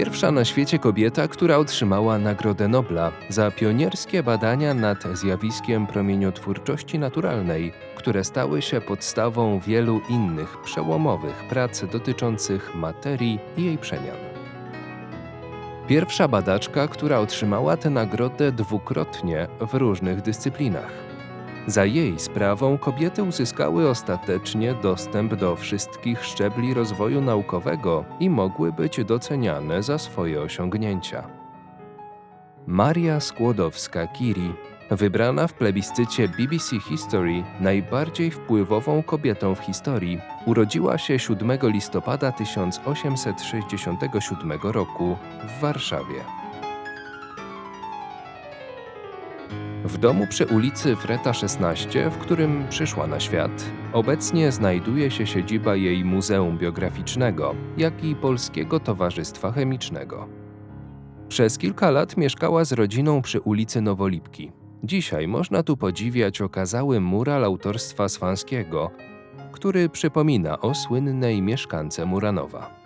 Pierwsza na świecie kobieta, która otrzymała Nagrodę Nobla za pionierskie badania nad zjawiskiem promieniotwórczości naturalnej, które stały się podstawą wielu innych przełomowych prac dotyczących materii i jej przemian. Pierwsza badaczka, która otrzymała tę nagrodę dwukrotnie w różnych dyscyplinach. Za jej sprawą kobiety uzyskały ostatecznie dostęp do wszystkich szczebli rozwoju naukowego i mogły być doceniane za swoje osiągnięcia. Maria Skłodowska-Curie, wybrana w plebiscycie BBC History najbardziej wpływową kobietą w historii, urodziła się 7 listopada 1867 roku w Warszawie. W domu przy ulicy Freta 16, w którym przyszła na świat, obecnie znajduje się siedziba jej Muzeum Biograficznego, jak i Polskiego Towarzystwa Chemicznego. Przez kilka lat mieszkała z rodziną przy ulicy Nowolipki. Dzisiaj można tu podziwiać okazały mural autorstwa Swanskiego, który przypomina o słynnej mieszkance Muranowa.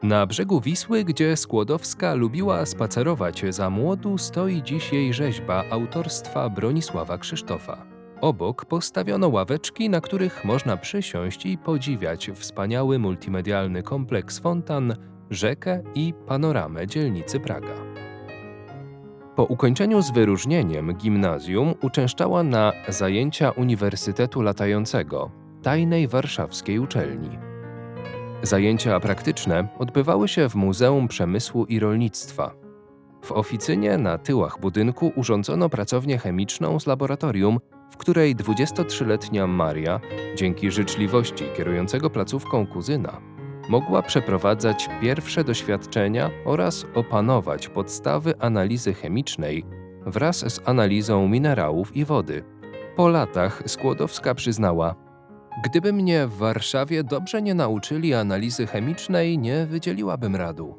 Na brzegu Wisły, gdzie Skłodowska lubiła spacerować za młodu, stoi dziś jej rzeźba autorstwa Bronisława Krzysztofa. Obok postawiono ławeczki, na których można przysiąść i podziwiać wspaniały multimedialny kompleks fontan, rzekę i panoramę dzielnicy Praga. Po ukończeniu z wyróżnieniem gimnazjum uczęszczała na zajęcia Uniwersytetu Latającego, tajnej warszawskiej uczelni. Zajęcia praktyczne odbywały się w Muzeum Przemysłu i Rolnictwa. W oficynie na tyłach budynku urządzono pracownię chemiczną z laboratorium, w której 23-letnia Maria, dzięki życzliwości kierującego placówką kuzyna, mogła przeprowadzać pierwsze doświadczenia oraz opanować podstawy analizy chemicznej wraz z analizą minerałów i wody. Po latach Skłodowska przyznała: „Gdyby mnie w Warszawie dobrze nie nauczyli analizy chemicznej, nie wydzieliłabym radu”.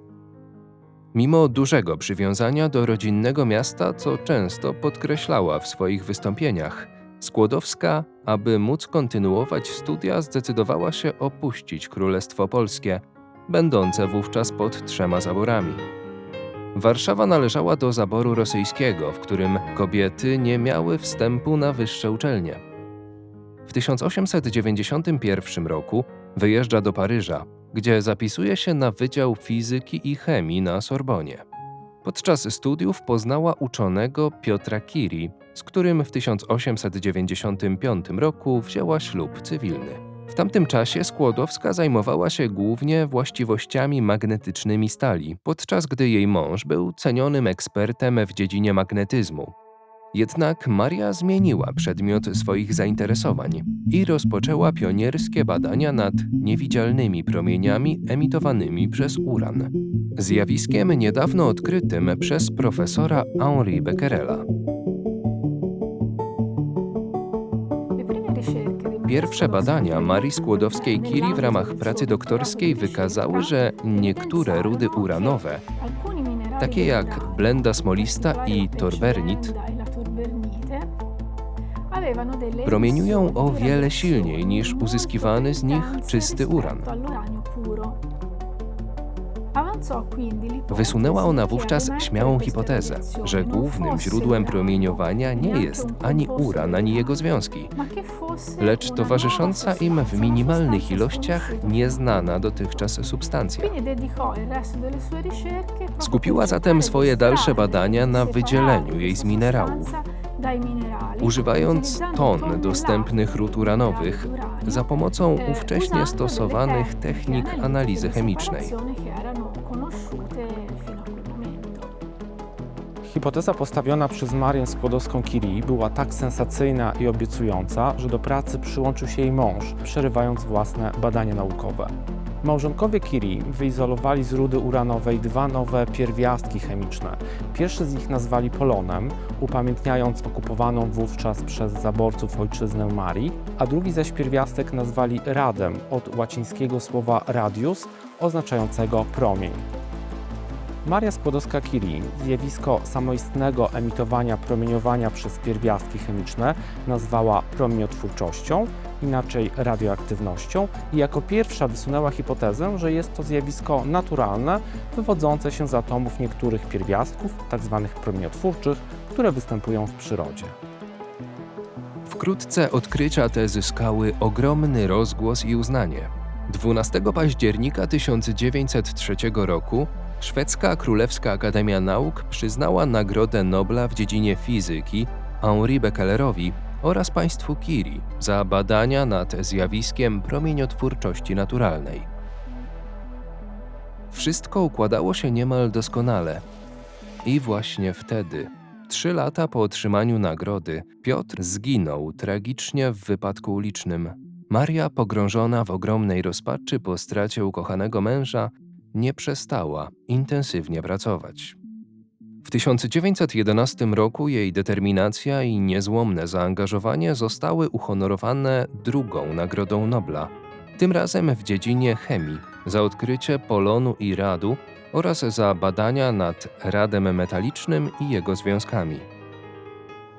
Mimo dużego przywiązania do rodzinnego miasta, co często podkreślała w swoich wystąpieniach, Skłodowska, aby móc kontynuować studia, zdecydowała się opuścić Królestwo Polskie, będące wówczas pod 3 zaborami. Warszawa należała do zaboru rosyjskiego, w którym kobiety nie miały wstępu na wyższe uczelnie. W 1891 roku wyjeżdża do Paryża, gdzie zapisuje się na Wydział Fizyki i Chemii na Sorbonie. Podczas studiów poznała uczonego Piotra Curie, z którym w 1895 roku wzięła ślub cywilny. W tamtym czasie Skłodowska zajmowała się głównie właściwościami magnetycznymi stali, podczas gdy jej mąż był cenionym ekspertem w dziedzinie magnetyzmu. Jednak Maria zmieniła przedmiot swoich zainteresowań i rozpoczęła pionierskie badania nad niewidzialnymi promieniami emitowanymi przez uran, zjawiskiem niedawno odkrytym przez profesora Henri Becquerela. Pierwsze badania Marii Skłodowskiej-Curie w ramach pracy doktorskiej wykazały, że niektóre rudy uranowe, takie jak blenda smolista i torbernit, promieniują o wiele silniej niż uzyskiwany z nich czysty uran. Wysunęła ona wówczas śmiałą hipotezę, że głównym źródłem promieniowania nie jest ani uran, ani jego związki, lecz towarzysząca im w minimalnych ilościach nieznana dotychczas substancja. Skupiła zatem swoje dalsze badania na wydzieleniu jej z minerałów, używając ton dostępnych ród uranowych za pomocą ówcześnie stosowanych technik analizy chemicznej. Hipoteza postawiona przez Marię Skłodowską-Curie była tak sensacyjna i obiecująca, że do pracy przyłączył się jej mąż, przerywając własne badania naukowe. Małżonkowie Curie wyizolowali z rudy uranowej 2 nowe pierwiastki chemiczne. Pierwszy z nich nazwali polonem, upamiętniając okupowaną wówczas przez zaborców ojczyznę Marii, a drugi zaś pierwiastek nazwali radem, od łacińskiego słowa radius, oznaczającego promień. Maria Skłodowska-Curie zjawisko samoistnego emitowania promieniowania przez pierwiastki chemiczne nazwała promieniotwórczością, inaczej radioaktywnością, i jako pierwsza wysunęła hipotezę, że jest to zjawisko naturalne, wywodzące się z atomów niektórych pierwiastków, tzw. promieniotwórczych, które występują w przyrodzie. Wkrótce odkrycia te zyskały ogromny rozgłos i uznanie. 12 października 1903 roku szwedzka Królewska Akademia Nauk przyznała Nagrodę Nobla w dziedzinie fizyki Henri Becquerel'owi oraz państwu Curie za badania nad zjawiskiem promieniotwórczości naturalnej. Wszystko układało się niemal doskonale. I właśnie wtedy, 3 lata po otrzymaniu nagrody, Piotr zginął tragicznie w wypadku ulicznym. Maria, pogrążona w ogromnej rozpaczy po stracie ukochanego męża, nie przestała intensywnie pracować. W 1911 roku jej determinacja i niezłomne zaangażowanie zostały uhonorowane drugą Nagrodą Nobla, tym razem w dziedzinie chemii, za odkrycie polonu i radu oraz za badania nad radem metalicznym i jego związkami.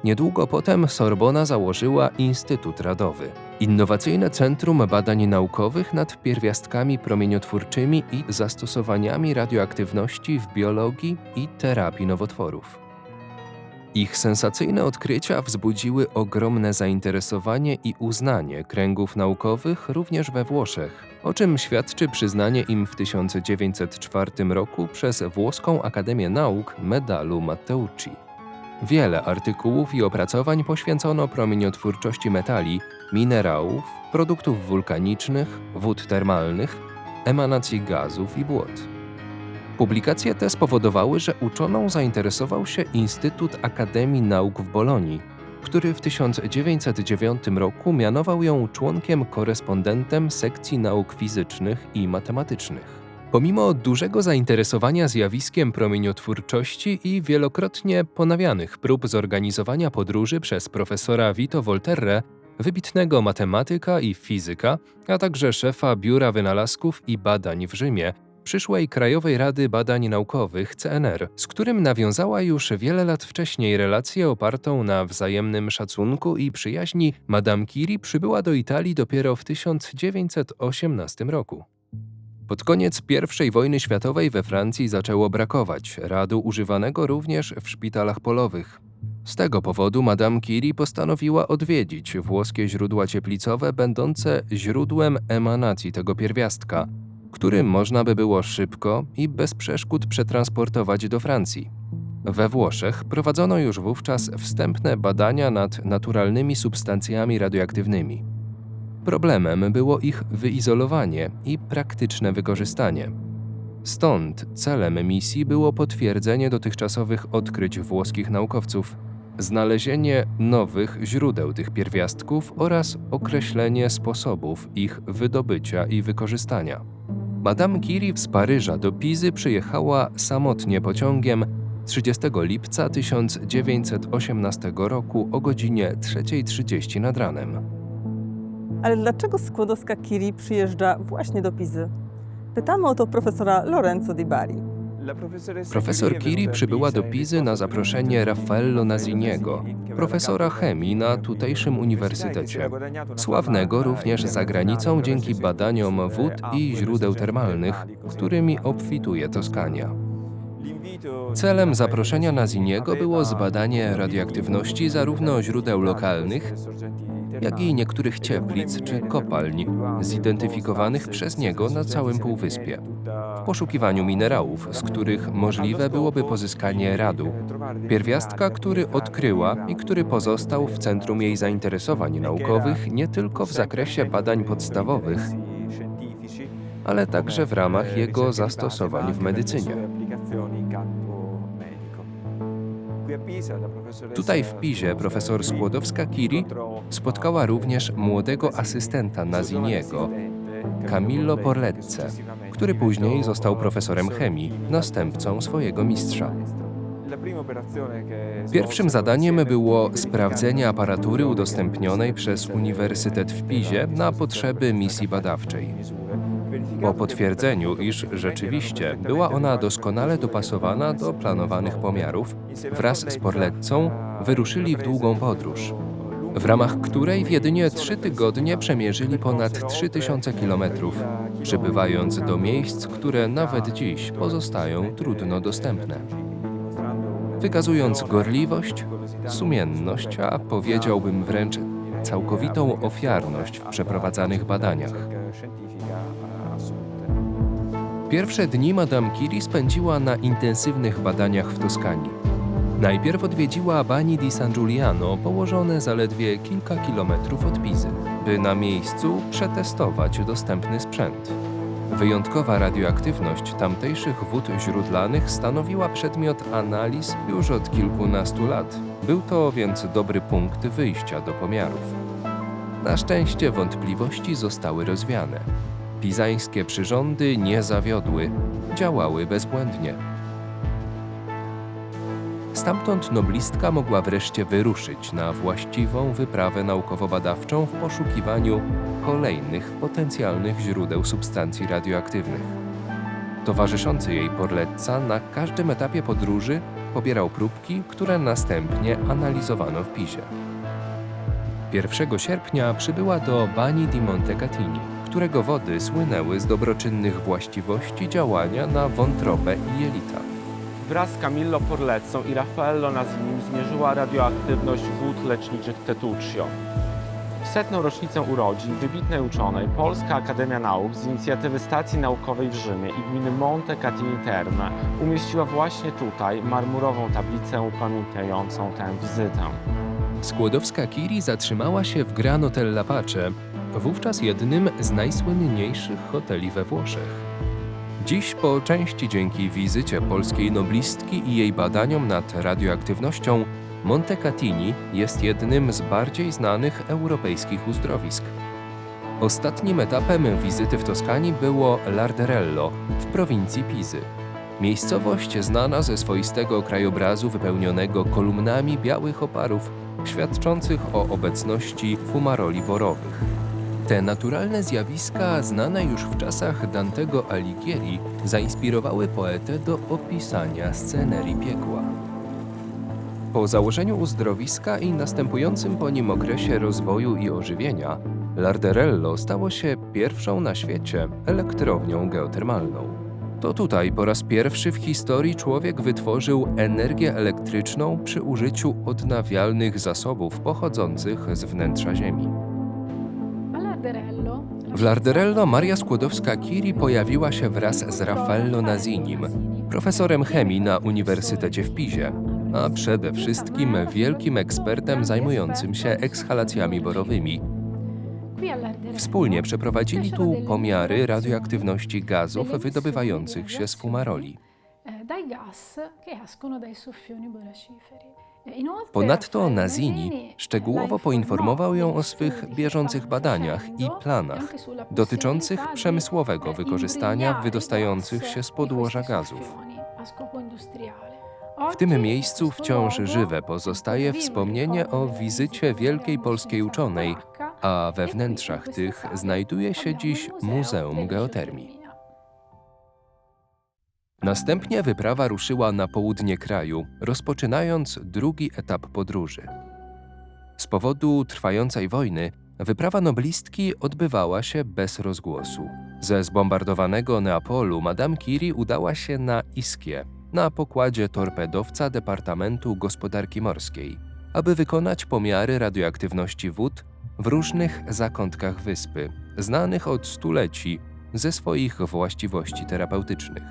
Niedługo potem Sorbona założyła Instytut Radowy, innowacyjne centrum badań naukowych nad pierwiastkami promieniotwórczymi i zastosowaniami radioaktywności w biologii i terapii nowotworów. Ich sensacyjne odkrycia wzbudziły ogromne zainteresowanie i uznanie kręgów naukowych również we Włoszech, o czym świadczy przyznanie im w 1904 roku przez Włoską Akademię Nauk medalu Matteucci. Wiele artykułów i opracowań poświęcono promieniotwórczości metali, minerałów, produktów wulkanicznych, wód termalnych, emanacji gazów i błot. Publikacje te spowodowały, że uczoną zainteresował się Instytut Akademii Nauk w Bolonii, który w 1909 roku mianował ją członkiem-korespondentem sekcji nauk fizycznych i matematycznych. Pomimo dużego zainteresowania zjawiskiem promieniotwórczości i wielokrotnie ponawianych prób zorganizowania podróży przez profesora Vito Volterre, wybitnego matematyka i fizyka, a także szefa Biura Wynalazków i Badań w Rzymie, przyszłej Krajowej Rady Badań Naukowych CNR, z którym nawiązała już wiele lat wcześniej relację opartą na wzajemnym szacunku i przyjaźni, Madame Curie przybyła do Italii dopiero w 1918 roku. Pod koniec I wojny światowej we Francji zaczęło brakować radu używanego również w szpitalach polowych. Z tego powodu Madame Curie postanowiła odwiedzić włoskie źródła cieplicowe będące źródłem emanacji tego pierwiastka, który można by było szybko i bez przeszkód przetransportować do Francji. We Włoszech prowadzono już wówczas wstępne badania nad naturalnymi substancjami radioaktywnymi. Problemem było ich wyizolowanie i praktyczne wykorzystanie. Stąd celem misji było potwierdzenie dotychczasowych odkryć włoskich naukowców, znalezienie nowych źródeł tych pierwiastków oraz określenie sposobów ich wydobycia i wykorzystania. Madame Curie z Paryża do Pizy przyjechała samotnie pociągiem 30 lipca 1918 roku o godzinie 3:30 nad ranem. Ale dlaczego Skłodowska-Curie przyjeżdża właśnie do Pizy? Pytamy o to profesora Lorenzo Di Bari. Profesor Curie przybyła do Pizy na zaproszenie Raffaello Nasiniego, profesora chemii na tutejszym uniwersytecie, sławnego również za granicą dzięki badaniom wód i źródeł termalnych, którymi obfituje Toskania. Celem zaproszenia Nasiniego było zbadanie radioaktywności zarówno źródeł lokalnych, jak i niektórych cieplic czy kopalń zidentyfikowanych przez niego na całym półwyspie, w poszukiwaniu minerałów, z których możliwe byłoby pozyskanie radu, pierwiastka, który odkryła i który pozostał w centrum jej zainteresowań naukowych nie tylko w zakresie badań podstawowych, ale także w ramach jego zastosowań w medycynie. Tutaj w Pizie profesor Skłodowska-Curie spotkała również młodego asystenta Nasiniego, Camillo Porlezze, który później został profesorem chemii, następcą swojego mistrza. Pierwszym zadaniem było sprawdzenie aparatury udostępnionej przez Uniwersytet w Pizie na potrzeby misji badawczej. Po potwierdzeniu, iż rzeczywiście była ona doskonale dopasowana do planowanych pomiarów, wraz z Porlezzą wyruszyli w długą podróż. w ramach której w jedynie 3 tygodnie przemierzyli ponad 3000 kilometrów, przybywając do miejsc, które nawet dziś pozostają trudno dostępne. Wykazując gorliwość, sumienność, a powiedziałbym wręcz całkowitą ofiarność w przeprowadzanych badaniach. Pierwsze dni Madame Curie spędziła na intensywnych badaniach w Toskanii. Najpierw odwiedziła Bagni di San Giuliano, położone zaledwie kilka kilometrów od Pizy, by na miejscu przetestować dostępny sprzęt. Wyjątkowa radioaktywność tamtejszych wód źródlanych stanowiła przedmiot analiz już od kilkunastu lat. Był to więc dobry punkt wyjścia do pomiarów. Na szczęście wątpliwości zostały rozwiane. Pizańskie przyrządy nie zawiodły, działały bezbłędnie. Stamtąd noblistka mogła wreszcie wyruszyć na właściwą wyprawę naukowo-badawczą w poszukiwaniu kolejnych potencjalnych źródeł substancji radioaktywnych. Towarzyszący jej Porlezza na każdym etapie podróży pobierał próbki, które następnie analizowano w Pizie. 1 sierpnia przybyła do Bagni di Montecatini, którego wody słynęły z dobroczynnych właściwości działania na wątrobę i jelita. Wraz z Camillo Porlezzą i Raffaello Nasinim zmierzyła radioaktywność wód leczniczych Tetuccio. W 100. rocznicę urodzin wybitnej uczonej Polska Akademia Nauk z inicjatywy Stacji Naukowej w Rzymie i gminy Montecatini Terme umieściła właśnie tutaj marmurową tablicę upamiętniającą tę wizytę. Skłodowska-Curie zatrzymała się w Gran Hotel Lapace, wówczas jednym z najsłynniejszych hoteli we Włoszech. Dziś po części dzięki wizycie polskiej noblistki i jej badaniom nad radioaktywnością, Montecatini jest jednym z bardziej znanych europejskich uzdrowisk. Ostatnim etapem wizyty w Toskanii było Larderello w prowincji Pizy. Miejscowość znana ze swoistego krajobrazu wypełnionego kolumnami białych oparów, świadczących o obecności fumaroli borowych. Te naturalne zjawiska, znane już w czasach Dantego Alighieri, zainspirowały poetę do opisania scenerii piekła. Po założeniu uzdrowiska i następującym po nim okresie rozwoju i ożywienia, Larderello stało się pierwszą na świecie elektrownią geotermalną. To tutaj po raz pierwszy w historii człowiek wytworzył energię elektryczną przy użyciu odnawialnych zasobów pochodzących z wnętrza Ziemi. W Larderello Maria Skłodowska-Curie pojawiła się wraz z Raffaello Nasinim, profesorem chemii na Uniwersytecie w Pizie, a przede wszystkim wielkim ekspertem zajmującym się ekshalacjami borowymi. Wspólnie przeprowadzili tu pomiary radioaktywności gazów wydobywających się z fumaroli. Ponadto Nasini szczegółowo poinformował ją o swych bieżących badaniach i planach dotyczących przemysłowego wykorzystania wydostających się z podłoża gazów. W tym miejscu wciąż żywe pozostaje wspomnienie o wizycie wielkiej polskiej uczonej, a we wnętrzach tych znajduje się dziś Muzeum Geotermii. Następnie wyprawa ruszyła na południe kraju, rozpoczynając drugi etap podróży. Z powodu trwającej wojny wyprawa noblistki odbywała się bez rozgłosu. Ze zbombardowanego Neapolu Madame Curie udała się na Ischie, na pokładzie torpedowca Departamentu Gospodarki Morskiej, aby wykonać pomiary radioaktywności wód w różnych zakątkach wyspy, znanych od stuleci ze swoich właściwości terapeutycznych.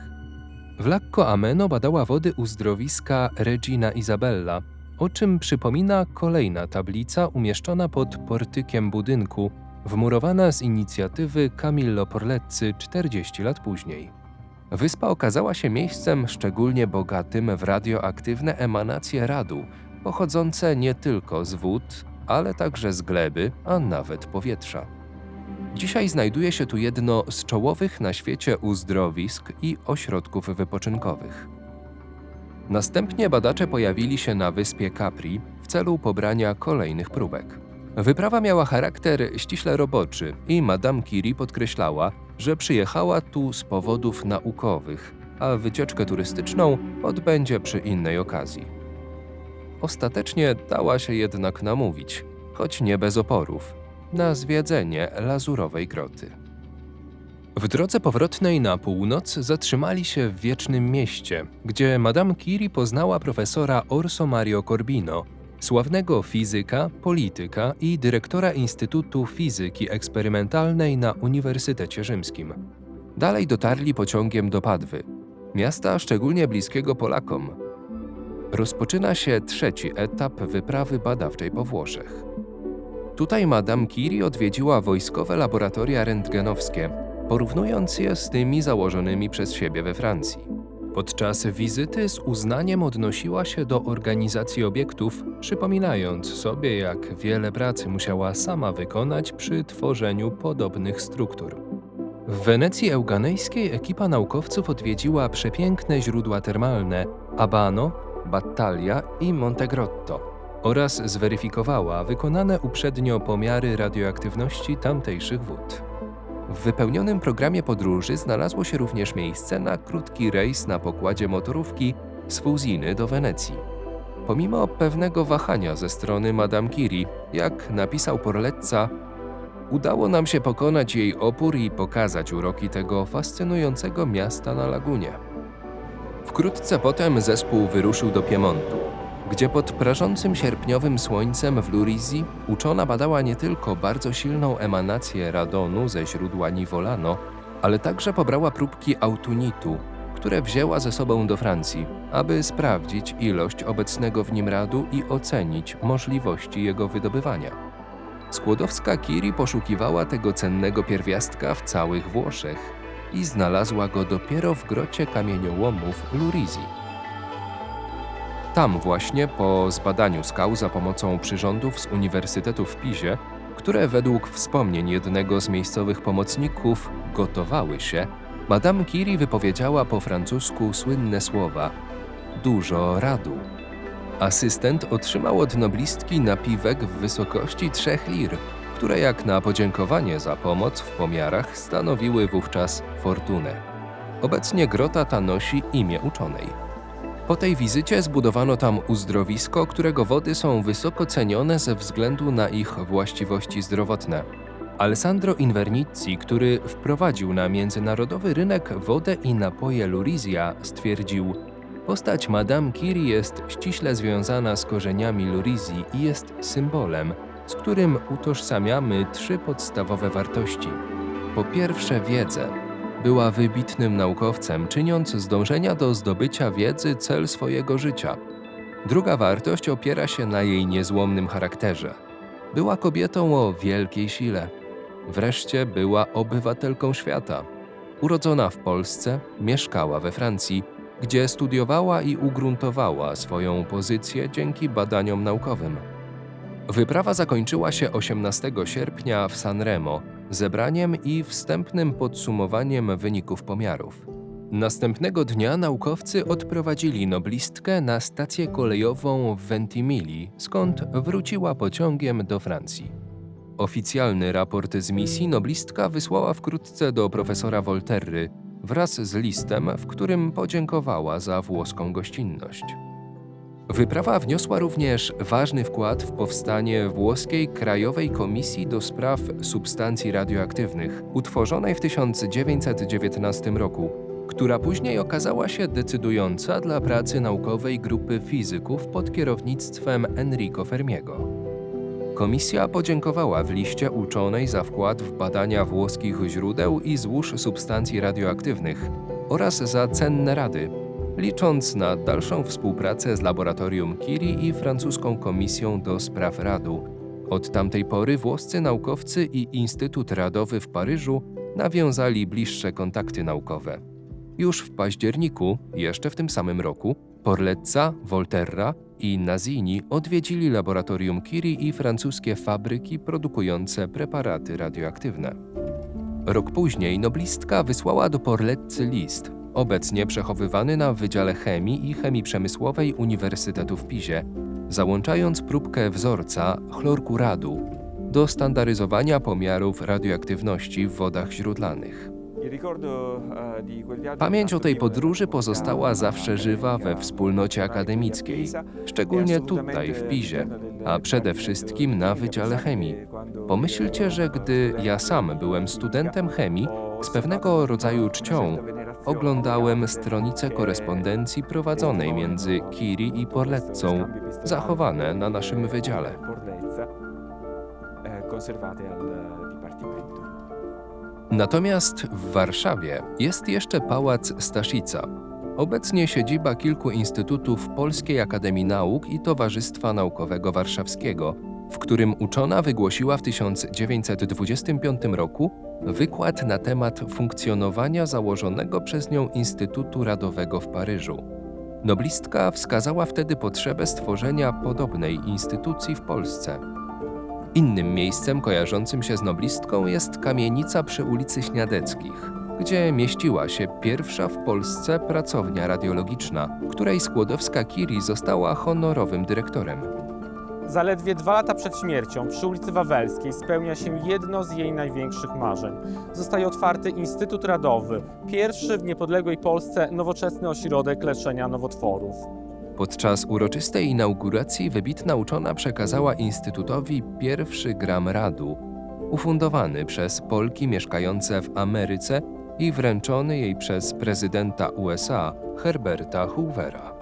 W Lacco Ameno badała wody uzdrowiska Regina Isabella, o czym przypomina kolejna tablica umieszczona pod portykiem budynku, wmurowana z inicjatywy Camillo Porlezzy 40 lat później. Wyspa okazała się miejscem szczególnie bogatym w radioaktywne emanacje radu, pochodzące nie tylko z wód, ale także z gleby, a nawet powietrza. Dzisiaj znajduje się tu jedno z czołowych na świecie uzdrowisk i ośrodków wypoczynkowych. Następnie badacze pojawili się na wyspie Capri w celu pobrania kolejnych próbek. Wyprawa miała charakter ściśle roboczy i Madame Curie podkreślała, że przyjechała tu z powodów naukowych, a wycieczkę turystyczną odbędzie przy innej okazji. Ostatecznie dała się jednak namówić, choć nie bez oporów, na zwiedzenie Lazurowej Groty. W drodze powrotnej na północ zatrzymali się w Wiecznym Mieście, gdzie Madame Curie poznała profesora Orso Mario Corbino, sławnego fizyka, polityka i dyrektora Instytutu Fizyki Eksperymentalnej na Uniwersytecie Rzymskim. Dalej dotarli pociągiem do Padwy, miasta szczególnie bliskiego Polakom. Rozpoczyna się trzeci etap wyprawy badawczej po Włoszech. Tutaj Madame Curie odwiedziła wojskowe laboratoria rentgenowskie, porównując je z tymi założonymi przez siebie we Francji. Podczas wizyty z uznaniem odnosiła się do organizacji obiektów, przypominając sobie, jak wiele pracy musiała sama wykonać przy tworzeniu podobnych struktur. W Wenecji Euganejskiej ekipa naukowców odwiedziła przepiękne źródła termalne Abano, Battaglia i Montegrotto oraz zweryfikowała wykonane uprzednio pomiary radioaktywności tamtejszych wód. W wypełnionym programie podróży znalazło się również miejsce na krótki rejs na pokładzie motorówki z Fusiny do Wenecji. Pomimo pewnego wahania ze strony Madame Curie, jak napisał Porlezza, udało nam się pokonać jej opór i pokazać uroki tego fascynującego miasta na lagunie. Wkrótce potem zespół wyruszył do Piemontu, gdzie pod prażącym sierpniowym słońcem w Lurizzi uczona badała nie tylko bardzo silną emanację radonu ze źródła Nivolano, ale także pobrała próbki autunitu, które wzięła ze sobą do Francji, aby sprawdzić ilość obecnego w nim radu i ocenić możliwości jego wydobywania. Skłodowska-Curie poszukiwała tego cennego pierwiastka w całych Włoszech i znalazła go dopiero w grocie kamieniołomów Lurizzi. Tam właśnie po zbadaniu skał za pomocą przyrządów z Uniwersytetu w Pizie, które według wspomnień jednego z miejscowych pomocników gotowały się, Madame Curie wypowiedziała po francusku słynne słowa „dużo radu”. Asystent otrzymał od noblistki napiwek w wysokości 3 lir, które jak na podziękowanie za pomoc w pomiarach stanowiły wówczas fortunę. Obecnie grota ta nosi imię uczonej. Po tej wizycie zbudowano tam uzdrowisko, którego wody są wysoko cenione ze względu na ich właściwości zdrowotne. Alessandro Invernizzi, który wprowadził na międzynarodowy rynek wodę i napoje Lurizia, stwierdził: postać Madame Curie jest ściśle związana z korzeniami Lurizzi i jest symbolem, z którym utożsamiamy 3 podstawowe wartości. Po pierwsze wiedzę. Była wybitnym naukowcem, czyniąc z dążenia do zdobycia wiedzy cel swojego życia. Druga wartość opiera się na jej niezłomnym charakterze. Była kobietą o wielkiej sile. Wreszcie była obywatelką świata. Urodzona w Polsce, mieszkała we Francji, gdzie studiowała i ugruntowała swoją pozycję dzięki badaniom naukowym. Wyprawa zakończyła się 18 sierpnia w Sanremo zebraniem i wstępnym podsumowaniem wyników pomiarów. Następnego dnia naukowcy odprowadzili noblistkę na stację kolejową w Ventimigli, skąd wróciła pociągiem do Francji. Oficjalny raport z misji noblistka wysłała wkrótce do profesora Volterry wraz z listem, w którym podziękowała za włoską gościnność. Wyprawa wniosła również ważny wkład w powstanie włoskiej Krajowej Komisji do Spraw Substancji Radioaktywnych, utworzonej w 1919 roku, która później okazała się decydująca dla pracy naukowej grupy fizyków pod kierownictwem Enrico Fermiego. Komisja podziękowała w liście uczonej za wkład w badania włoskich źródeł i złóż substancji radioaktywnych oraz za cenne rady, licząc na dalszą współpracę z laboratorium Curie i francuską komisją do spraw radu. Od tamtej pory włoscy naukowcy i Instytut Radowy w Paryżu nawiązali bliższe kontakty naukowe. Już w październiku, jeszcze w tym samym roku, Porlezza, Volterra i Nazini odwiedzili laboratorium Curie i francuskie fabryki produkujące preparaty radioaktywne. Rok później noblistka wysłała do Porlezzy list, obecnie przechowywany na Wydziale Chemii i Chemii Przemysłowej Uniwersytetu w Pizie, załączając próbkę wzorca chlorku radu do standaryzowania pomiarów radioaktywności w wodach źródlanych. Pamięć o tej podróży pozostała zawsze żywa we wspólnocie akademickiej, szczególnie tutaj w Pizie, a przede wszystkim na Wydziale Chemii. Pomyślcie, że gdy ja sam byłem studentem chemii, z pewnego rodzaju czcią oglądałem stronice korespondencji prowadzonej między Curie i Porletzą, zachowane na naszym wydziale. Natomiast w Warszawie jest jeszcze Pałac Staszica, obecnie siedziba kilku instytutów Polskiej Akademii Nauk i Towarzystwa Naukowego Warszawskiego, w którym uczona wygłosiła w 1925 roku wykład na temat funkcjonowania założonego przez nią Instytutu Radowego w Paryżu. Noblistka wskazała wtedy potrzebę stworzenia podobnej instytucji w Polsce. Innym miejscem kojarzącym się z noblistką jest kamienica przy ulicy Śniadeckich, gdzie mieściła się pierwsza w Polsce pracownia radiologiczna, której Skłodowska-Curie została honorowym dyrektorem. Zaledwie 2 lata przed śmiercią przy ulicy Wawelskiej spełnia się jedno z jej największych marzeń. Zostaje otwarty Instytut Radowy, pierwszy w niepodległej Polsce nowoczesny ośrodek leczenia nowotworów. Podczas uroczystej inauguracji wybitna uczona przekazała Instytutowi pierwszy gram radu, ufundowany przez Polki mieszkające w Ameryce i wręczony jej przez prezydenta USA Herberta Hoovera.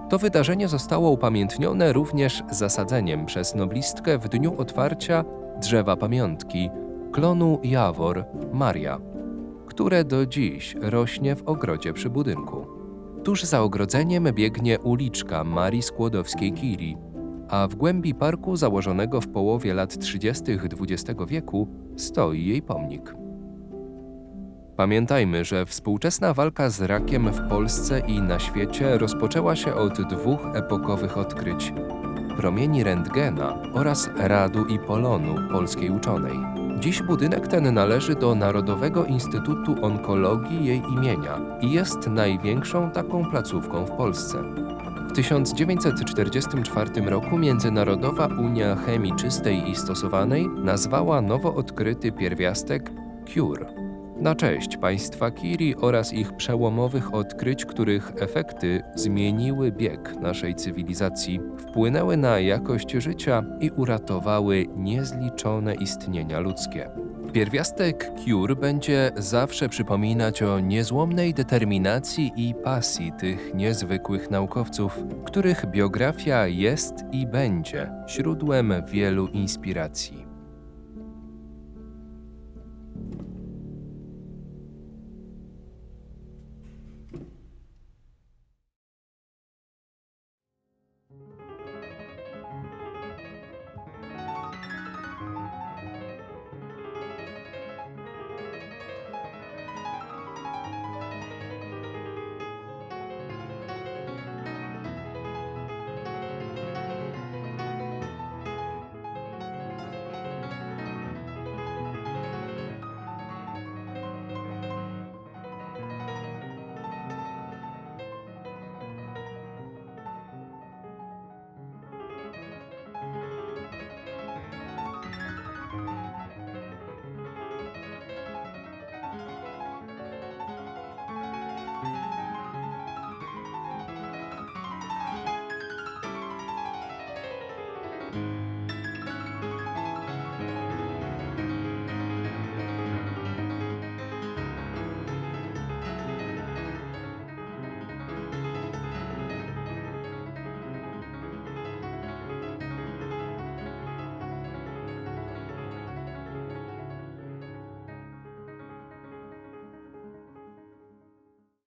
To wydarzenie zostało upamiętnione również zasadzeniem przez noblistkę w dniu otwarcia drzewa pamiątki, klonu Jawor Maria, które do dziś rośnie w ogrodzie przy budynku. Tuż za ogrodzeniem biegnie uliczka Marii Skłodowskiej-Curie, a w głębi parku założonego w połowie lat 30. XX wieku stoi jej pomnik. Pamiętajmy, że współczesna walka z rakiem w Polsce i na świecie rozpoczęła się od 2 epokowych odkryć: promieni rentgena oraz radu i polonu polskiej uczonej. Dziś budynek ten należy do Narodowego Instytutu Onkologii jej imienia i jest największą taką placówką w Polsce. W 1944 roku Międzynarodowa Unia Chemii Czystej i Stosowanej nazwała nowo odkryty pierwiastek Cure na cześć państwa Curie oraz ich przełomowych odkryć, których efekty zmieniły bieg naszej cywilizacji, wpłynęły na jakość życia i uratowały niezliczone istnienia ludzkie. Pierwiastek Cure będzie zawsze przypominać o niezłomnej determinacji i pasji tych niezwykłych naukowców, których biografia jest i będzie źródłem wielu inspiracji.